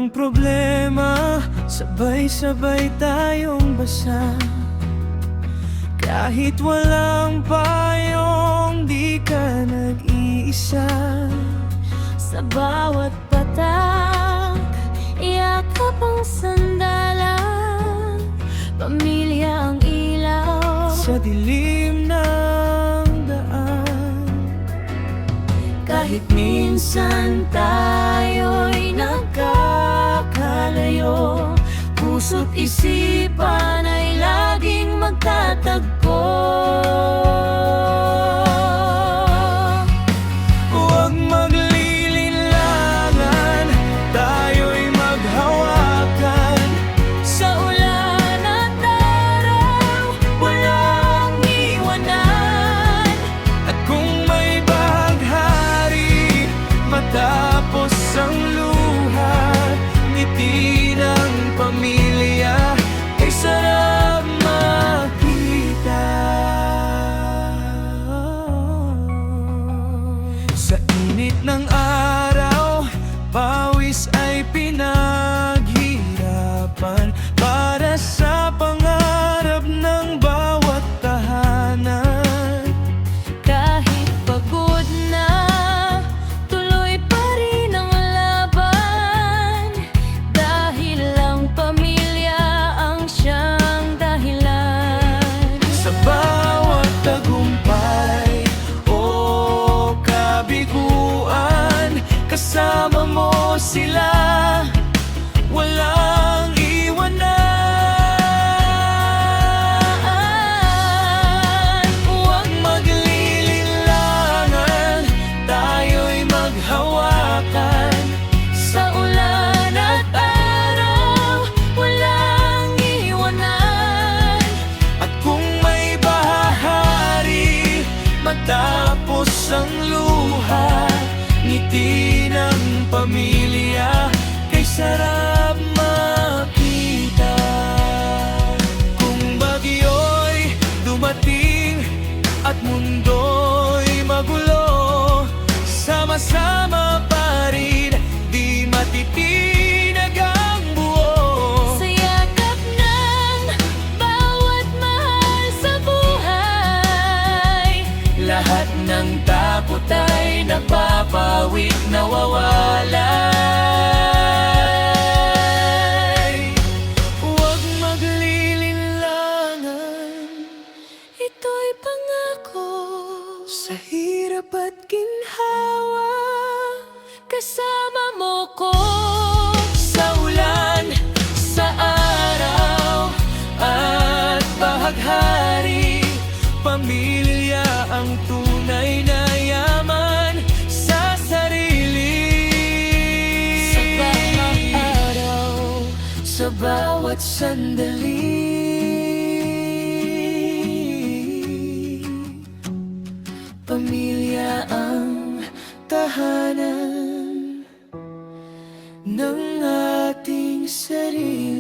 ng problema, sabay-sabay tayong basa. Kahit walang payong, di ka nag-iisa. Sa bawat patak, yakap ang sandalan. Pamilya ang ilaw Sa dilim ng daan. kahit minsan tayo'y nagkakalayo, puso't isipan ay laging magtatagpo. Huwag maglilinlangan, tayo'y maghawakan. Sa ulan at araw, walang iwanan. At kung may baghari, matapos ang luha, ngiti ng pamilya ay sarap makita. Sa init ng araw, pawis ay pinaghirapan para sa pangarap ng bawat tahanan. Kahit pagod na, tuloy pa rin ang laban. Dahil ang pamilya ang siyang dahilan. Sa bawat tagumpay o kabiguan, kasama mo sila, walang iwanan. Huwag maglilinlangan, tayo'y maghawakan. Sa ulan at araw, walang iwanan. At kung may bahari, matapos ang luha, ngiti ng pamilya kay sarap makita. Kung bagyo'y dumating at mundo'y magulo, sama-sama pa rin, di matitinag ang buo. Sa yakap ng bawat mahal sa buhay, Lahat ng takot ay napapawid, nawawalay. Huwag maglilinlangan, ito'y pangako. sa hirap at ginhawa, Kasama mo ko sa ulan, sa araw, at bahaghari. Pamilya ang tunay na yaman sa sarili. sa bawat araw, Sa bawat sandali, pamilya ang tahanan ng ating sarili.